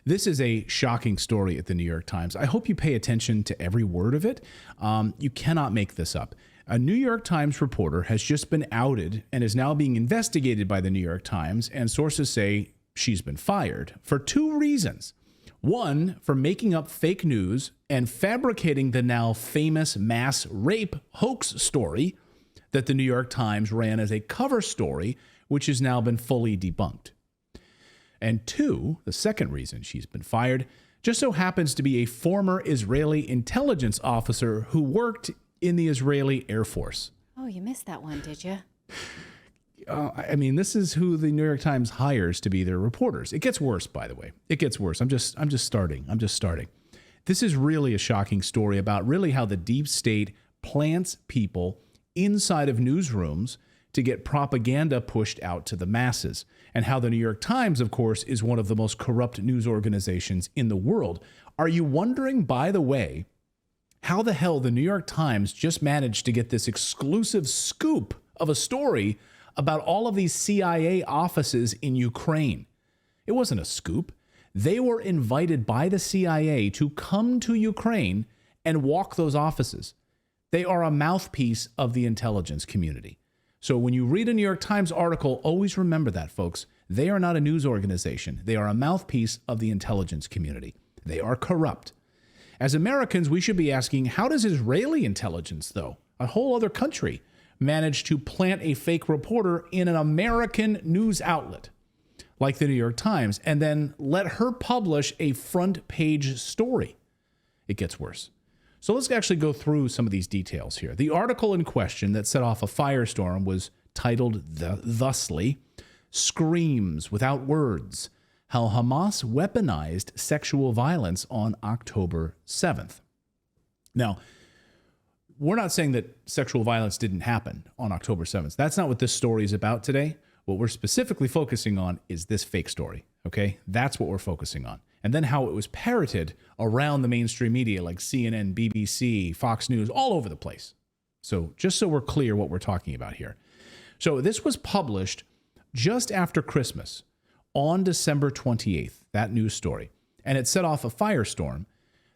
This is a shocking story at the New York Times. I hope you pay attention to every word of it. You cannot make this up. A New York Times reporter has just been outed and is now being investigated by the New York Times, and sources say she's been fired for two reasons. One, for making up fake news and fabricating the now famous mass rape hoax story that the New York Times ran as a cover story, which has now been fully debunked. And two, the second reason she's been fired, just so happens to be a former Israeli intelligence officer who worked in the Israeli Air Force. Oh, you missed that one, did you? I mean, this is who the New York Times hires to be their reporters. It gets worse, by the way. It gets worse. I'm just starting. This is really a shocking story about really how the deep state plants people inside of newsrooms to get propaganda pushed out to the masses, and how the New York Times, of course, is one of the most corrupt news organizations in the world. Are you wondering, by the way, how the hell the New York Times just managed to get this exclusive scoop of a story about all of these CIA offices in Ukraine? It wasn't a scoop. They were invited by the CIA to come to Ukraine and walk those offices. They are a mouthpiece of the intelligence community. So when you read a New York Times article, always remember that, folks. They are not a news organization. They are a mouthpiece of the intelligence community. They are corrupt. As Americans, we should be asking, how does Israeli intelligence, though, a whole other country, manage to plant a fake reporter in an American news outlet like the New York Times and then let her publish a front page story? It gets worse. So let's actually go through some of these details here. The article in question that set off a firestorm was titled thusly, "Screams Without Words: How Hamas Weaponized Sexual Violence on October 7th. Now, we're not saying that sexual violence didn't happen on October 7th. That's not what this story is about today. What we're specifically focusing on is this fake story, okay? That's what we're focusing on. And then how it was parroted around the mainstream media like CNN, BBC, Fox News, all over the place. So just so we're clear what we're talking about here. So this was published just after Christmas on December 28th, that news story. And it set off a firestorm.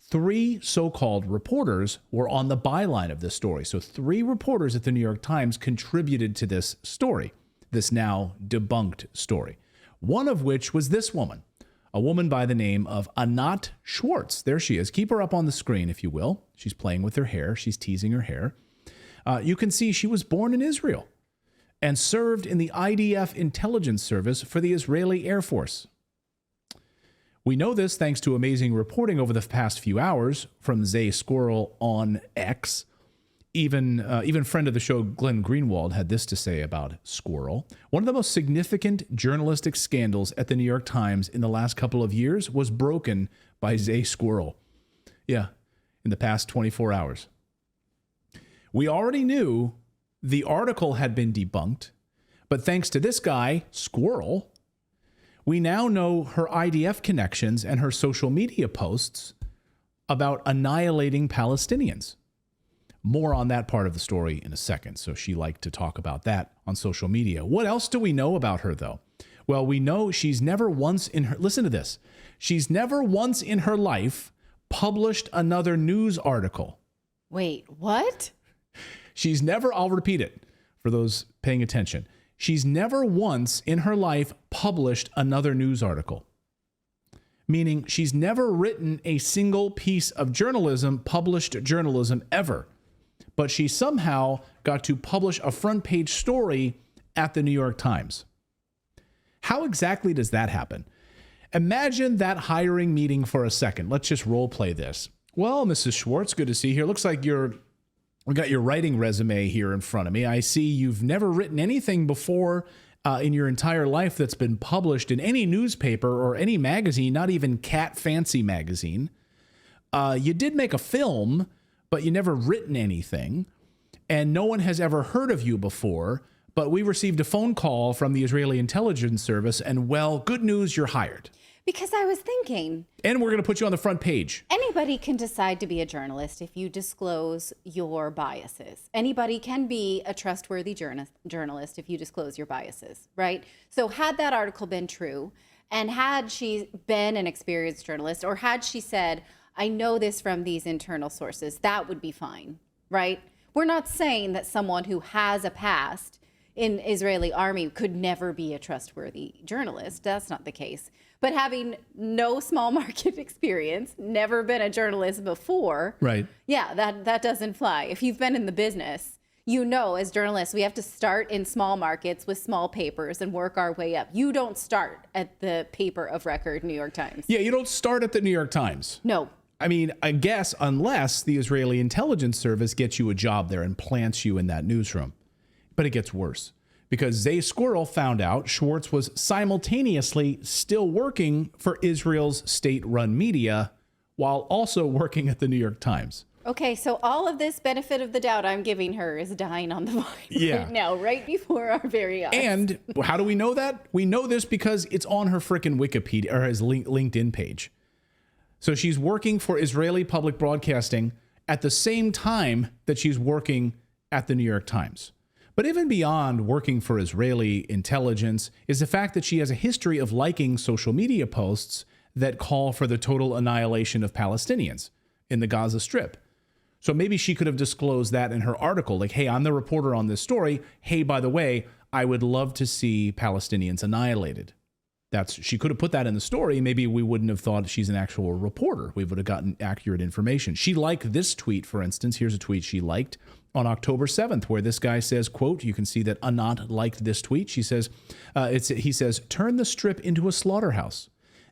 3 so-called reporters were on the byline of this story. So 3 reporters at the New York Times contributed to this story, this now debunked story. One of which was this woman, a woman by the name of Anat Schwartz. There she is. Keep her up on the screen, if you will. She's playing with her hair. She's teasing her hair. You can see she was born in Israel and served in the iDF intelligence service for the Israeli Air Force. We know this thanks to amazing reporting over the past few hours from Zay Squirrel on X. Even friend of the show, Glenn Greenwald, had this to say about Squirrel. One of the most significant journalistic scandals at the New York Times in the last couple of years was broken by Zay Squirrel. Yeah, in the past 24 hours. We already knew the article had been debunked, but thanks to this guy, Squirrel, we now know her IDF connections and her social media posts about annihilating Palestinians. More on that part of the story in a second. So she liked to talk about that on social media. What else do we know about her, though? Well, we know she's never once in her, listen to this, she's never once in her life published another news article. Wait, what? She's never, I'll repeat it for those paying attention. She's never once in her life published another news article. Meaning she's never written a single piece of journalism, published journalism ever. But she somehow got to publish a front page story at the New York Times. How exactly does that happen? Imagine that hiring meeting for a second. Let's just role play this. Well, Mrs. Schwartz, good to see you here. Looks like we got your writing resume here in front of me. I see you've never written anything before in your entire life that's been published in any newspaper or any magazine, not even Cat Fancy magazine. You did make a film, but you never written anything, and no one has ever heard of you before, but we received a phone call from the Israeli intelligence service, and well, good news, you're hired. Because I was thinking... And we're going to put you on the front page. Anybody can decide to be a journalist if you disclose your biases. Anybody can be a trustworthy journalist if you disclose your biases, right? So had that article been true, And had she been an experienced journalist, or had she said, I know this from these internal sources, that would be fine, right? We're not saying that someone who has a past in Israeli army could never be a trustworthy journalist. That's not the case. But having no small market experience, never been a journalist before, right? Yeah, that doesn't fly. If you've been in the business, you know, as journalists, we have to start in small markets with small papers and work our way up. You don't start at the paper of record, New York Times. Yeah, you don't start at the New York Times. No. I mean, I guess unless the Israeli intelligence service gets you a job there and plants you in that newsroom. But it gets worse because Zay Squirrel found out Schwartz was simultaneously still working for Israel's state-run media while also working at the New York Times. Okay, so all of this benefit of the doubt I'm giving her is dying on the vine right now, right before our very eyes. And how do we know that? We know this because it's on her frickin' Wikipedia or his LinkedIn page. So she's working for Israeli public broadcasting at the same time that she's working at the New York Times. But even beyond working for Israeli intelligence is the fact that she has a history of liking social media posts that call for the total annihilation of Palestinians in the Gaza Strip. So maybe she could have disclosed that in her article, like, hey, I'm the reporter on this story. Hey, by the way, I would love to see Palestinians annihilated. She could have put that in the story. Maybe we wouldn't have thought she's an actual reporter. We would have gotten accurate information. She liked this tweet, for instance. Here's a tweet she liked on October 7th, where this guy says, quote, you can see that Anat liked this tweet. She says, he says, turn the Strip into a slaughterhouse.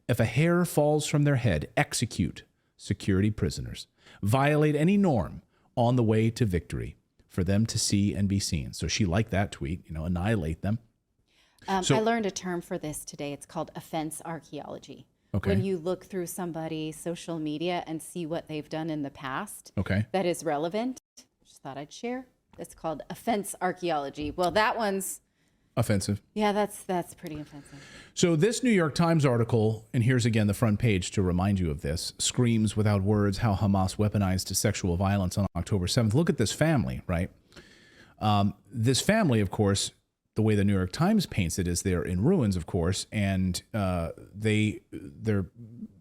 If a hair falls from their head, execute security prisoners. Violate any norm on the way to victory for them to see and be seen. So she liked that tweet, annihilate them. I learned a term for this today. It's called offense archaeology. Okay. When you look through somebody's social media and see what they've done in the past that is relevant, just thought I'd share. It's called offense archaeology. Well, that one's offensive. Yeah, that's pretty offensive. So this New York Times article, and here's again the front page to remind you of this, screams without words how Hamas weaponized sexual violence on October 7th. Look at this family, right? This family, of course, the way the New York Times paints it is they're in ruins, of course, and they're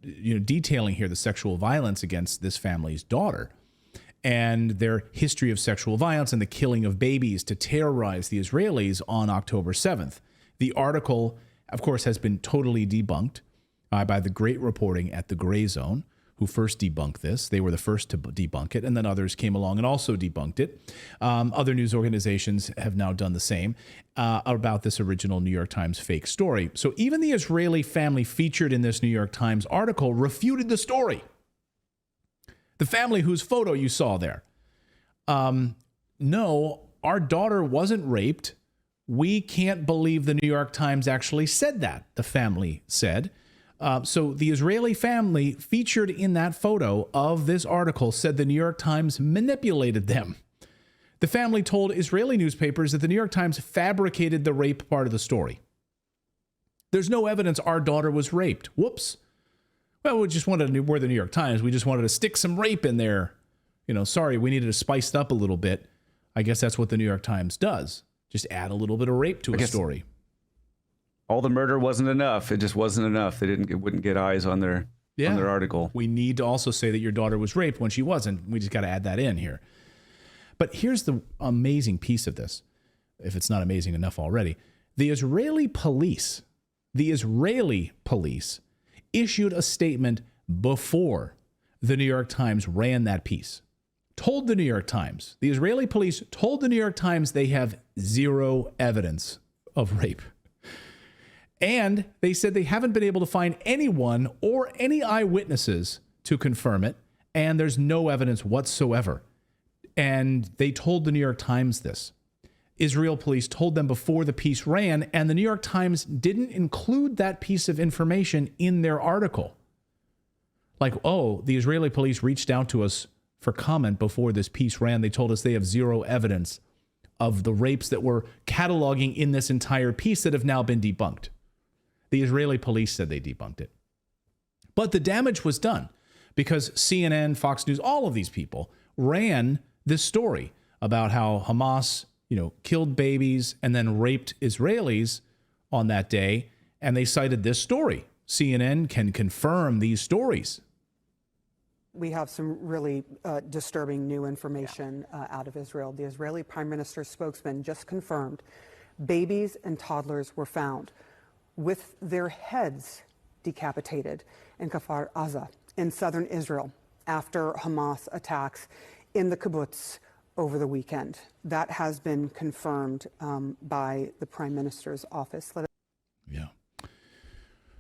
detailing here the sexual violence against this family's daughter and their history of sexual violence and the killing of babies to terrorize the Israelis on October 7th. The article, of course, has been totally debunked by the great reporting at the Gray Zone, who first debunked this. They were the first to debunk it, and then others came along and also debunked it. Other news organizations have now done the same about this original New York Times fake story. So even the Israeli family featured in this New York Times article refuted the story. The family whose photo you saw there. No, our daughter wasn't raped. We can't believe the New York Times actually said that, the family said. So the Israeli family featured in that photo of this article said the New York Times manipulated them. The family told Israeli newspapers that the New York Times fabricated the rape part of the story. There's no evidence our daughter was raped. Whoops. Well, we just wanted to, we're the New York Times. We just wanted to stick some rape in there. Sorry, we needed to spice it up a little bit. I guess that's what the New York Times does. Just add a little bit of rape to a story. All the murder wasn't enough. It just wasn't enough. They wouldn't get eyes on their article. We need to also say that your daughter was raped when she wasn't. We just got to add that in here. But here's the amazing piece of this, if it's not amazing enough already. The Israeli police issued a statement before the New York Times ran that piece. Told the New York Times, the Israeli police told the New York Times they have zero evidence of rape. And they said they haven't been able to find anyone or any eyewitnesses to confirm it, and there's no evidence whatsoever. And they told the New York Times this. Israel police told them before the piece ran, and the New York Times didn't include that piece of information in their article. Like, oh, the Israeli police reached out to us for comment before this piece ran. They told us they have zero evidence of the rapes that we're cataloging in this entire piece that have now been debunked. The Israeli police said they debunked it. But the damage was done because CNN, Fox News, all of these people ran this story about how Hamas, killed babies and then raped Israelis on that day. And they cited this story. CNN can confirm these stories. We have some really disturbing new information out of Israel. The Israeli Prime Minister's spokesman just confirmed babies and toddlers were found with their heads decapitated in Kfar Aza in southern Israel after Hamas attacks in the kibbutz over the weekend. That has been confirmed by the Prime Minister's office. Yeah.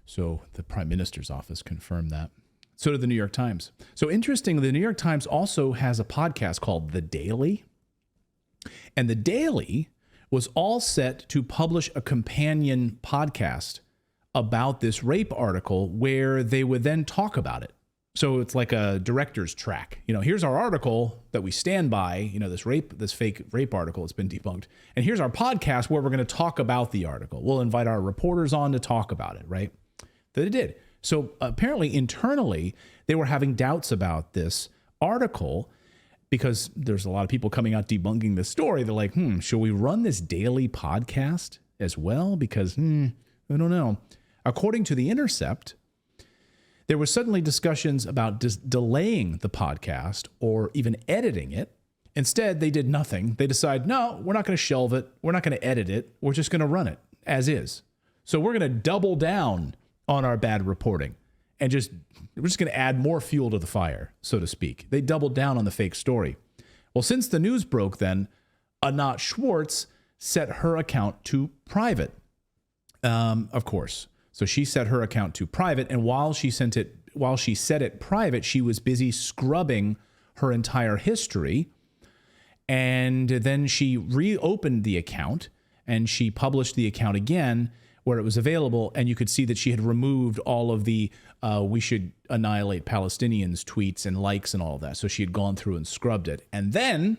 So the Prime Minister's office confirmed that. So did the New York Times. So interesting, the New York Times also has a podcast called The Daily. And The Daily was all set to publish a companion podcast about this rape article where they would then talk about it. So it's like a director's track. You know, here's our article that we stand by, you know, this fake rape article has been debunked. And here's our podcast where we're going to talk about the article. We'll invite our reporters on to talk about it, right? That it did. So apparently internally, they were having doubts about this article because there's a lot of people coming out debunking this story. They're like, should we run this daily podcast as well? Because, I don't know. According to The Intercept, there were suddenly discussions about delaying the podcast or even editing it. Instead, they did nothing. They decided, no, we're not going to shelve it. We're not going to edit it. We're just going to run it as is. So we're going to double down on our bad reporting and we're just going to add more fuel to the fire, so to speak. They doubled down on the fake story. Well, since the news broke then, Anat Schwartz set her account to private, of course. So she set her account to private, and while she set it private, she was busy scrubbing her entire history. And then she reopened the account and she published the account again where it was available, and you could see that she had removed all of the we should annihilate Palestinians tweets and likes and all of that. So she had gone through and scrubbed it. And then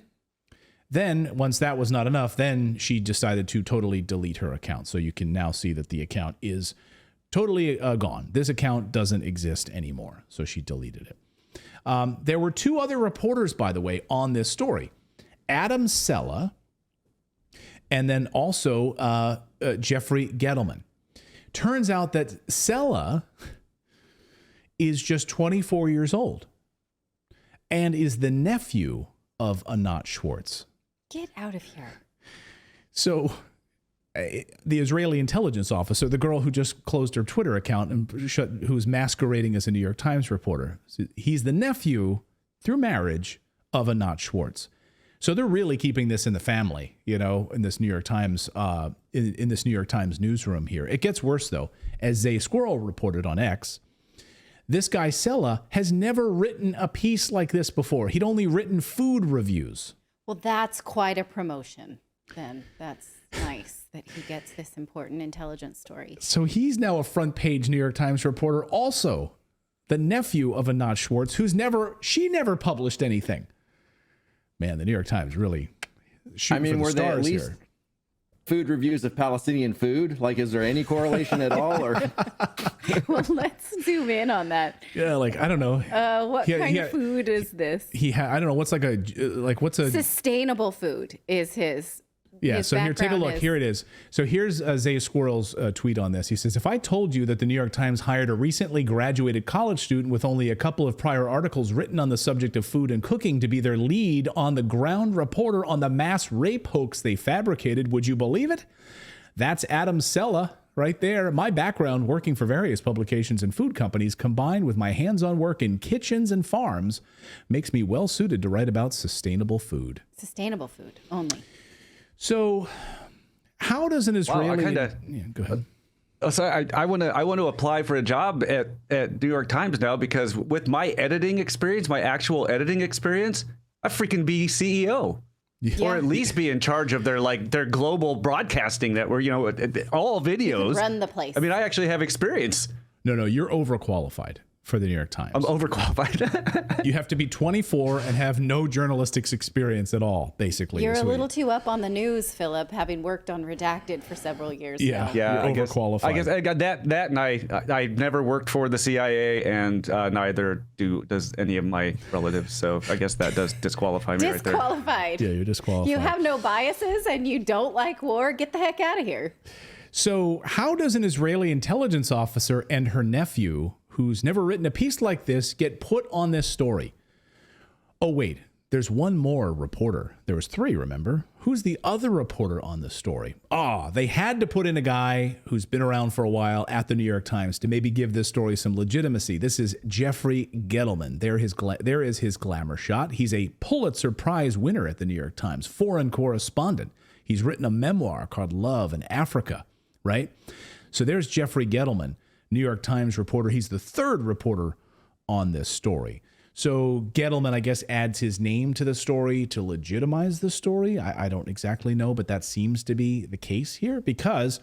once that was not enough, then she decided to totally delete her account. So you can now see that the account is totally gone. This account doesn't exist anymore. So she deleted it. There were two other reporters, by the way, on this story. Adam Sella and then also Jeffrey Gettleman. Turns out that Sella is just 24 years old and is the nephew of Anat Schwartz. Get out of here. So the Israeli intelligence officer, the girl who just closed her Twitter account and who was masquerading as a New York Times reporter, he's the nephew through marriage of Anat Schwartz. So they're really keeping this in the family, you know, in this New York Times, in this New York Times newsroom here. It gets worse, though. As Zay Squirrel reported on X, this guy Sella has never written a piece like this before. He'd only written food reviews. Well, that's quite a promotion, then. That's nice that he gets this important intelligence story. So he's now a front page New York Times reporter, also the nephew of Anat Schwartz, she never published anything. Man, the New York Times really shooting for the were they at stars least here. Food reviews of Palestinian food? Like, is there any correlation at all? Or Well, let's zoom in on that. Yeah, like, I don't know. What kind of food is this? I don't know. What's a Sustainable food is his. Yeah, his so here, take a look. background Here it is. So here's Zay Squirrel's tweet on this. He says, if I told you that the New York Times hired a recently graduated college student with only a couple of prior articles written on the subject of food and cooking to be their lead on-the-ground reporter on the mass rape hoax they fabricated, would you believe it? That's Adam Sella right there. My background working for various publications and food companies combined with my hands-on work in kitchens and farms makes me well-suited to write about sustainable food. Sustainable food only. So, how does an Israeli? Go ahead. So I want to apply for a job at New York Times now because with my editing experience, my actual editing experience, I freaking be CEO, or at least be in charge of their global broadcasting that were all videos. Run the place. I mean, I actually have experience. No, you're overqualified for the New York Times. I'm overqualified. You have to be 24 and have no journalistics experience at all, basically. You're a little too up on the news, Philip, having worked on Redacted for several years. Yeah, yeah, you're overqualified. I guess I got that, and I never worked for the CIA, and neither does any of my relatives. So I guess that does disqualify me right there. Disqualified. Yeah, you're disqualified. You have no biases and you don't like war. Get the heck out of here. So how does an Israeli intelligence officer and her nephew, who's never written a piece like this, get put on this story? Oh, wait, there's one more reporter. There was 3, remember? Who's the other reporter on this story? They had to put in a guy who's been around for a while at the New York Times to maybe give this story some legitimacy. This is Jeffrey Gettleman. There is his glamour shot. He's a Pulitzer Prize winner at the New York Times, foreign correspondent. He's written a memoir called Love in Africa, right? So there's Jeffrey Gettleman, New York Times reporter. He's the 3rd reporter on this story. So Gettleman, I guess, adds his name to the story to legitimize the story. I don't exactly know, but that seems to be the case here, because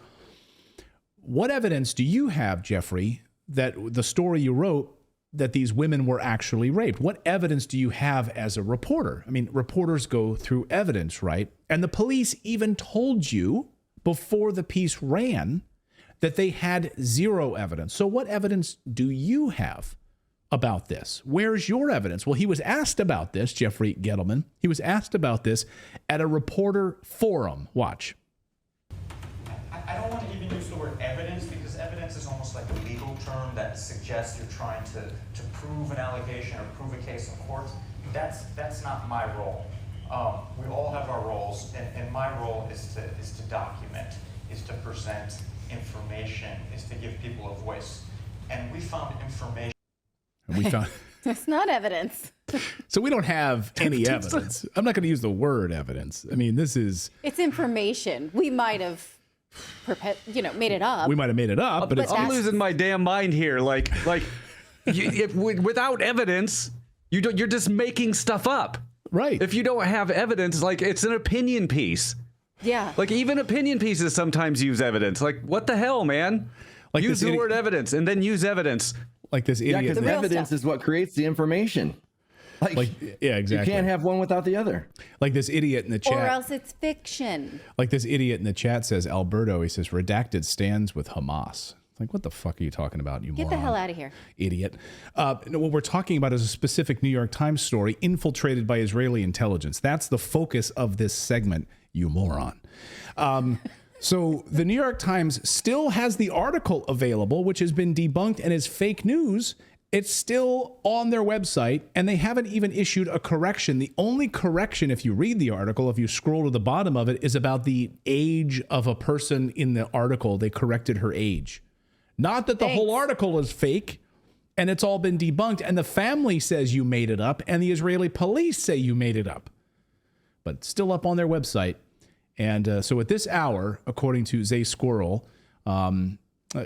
what evidence do you have, Jeffrey, that the story you wrote, that these women were actually raped? What evidence do you have as a reporter? I mean, reporters go through evidence, right? And the police even told you before the piece ran that they had 0 evidence. So what evidence do you have about this? Where's your evidence? Well, he was asked about this, Jeffrey Gettleman. He was asked about this at a reporter forum. Watch. I don't want to even use the word evidence, because evidence is almost like a legal term that suggests you're trying to prove an allegation or prove a case in court. That's not my role. We all have our roles, and my role is to document, is to present information, is to give people a voice. And we found information. We found It's not evidence. so we don't have any evidence. I'm not going to use the word evidence. I mean, it's information. We might have, made it up. We might have made it up, but it's I'm losing my damn mind here. Without evidence, you're just making stuff up. right. If you don't have evidence, it's an opinion piece. Yeah. Even opinion pieces sometimes use evidence. What the hell, man? Use the word evidence and then use evidence. Like this Yeah, idiot. because real evidence stuff. is what creates the information. Yeah, exactly. You can't have one without the other. Like this idiot in the chat. Or else it's fiction. Like this idiot in the chat says, Alberto, he says, Redacted stands with Hamas. Like, what the fuck are you talking about, you Get moron? the hell out of here. Idiot. No, what we're talking about is a specific New York Times story infiltrated by Israeli intelligence. That's the focus of this segment, you moron. So the New York Times still has the article available, which has been debunked and is fake news. It's still on their website, and they haven't even issued a correction. The only correction, if you read the article, if you scroll to the bottom of it, is about the age of a person in the article. They corrected her age. Not that the whole article is fake, and it's all been debunked, and the family says you made it up, and the Israeli police say you made it up. But it's still up on their website. And so at this hour, according to Zay Squirrel,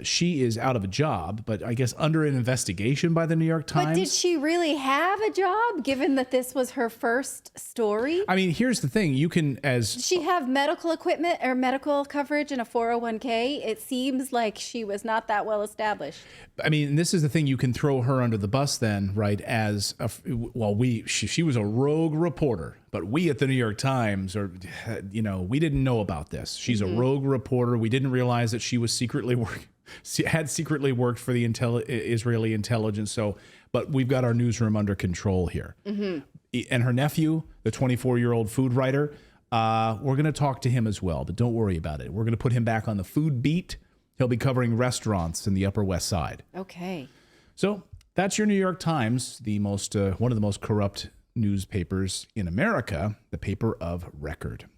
she is out of a job, but I guess under an investigation by the New York Times. But did she really have a job, given that this was her first story? I mean, here's the thing. You can, Did she have medical equipment or medical coverage and a 401k? It seems like she was not that well established. I mean, this is the thing. You can throw her under the bus then, right? She was a rogue reporter, but we at the New York Times we didn't know about this. She's a rogue reporter. We didn't realize that she was had secretly worked for the Israeli intelligence. But we've got our newsroom under control here. And her nephew, the 24-year-old food writer, we're going to talk to him as well, but don't worry about it. We're going to put him back on the food beat. He'll be covering restaurants in the Upper West Side. Okay. So that's your New York Times, the most one of the most corrupt newspapers in America, the paper of record.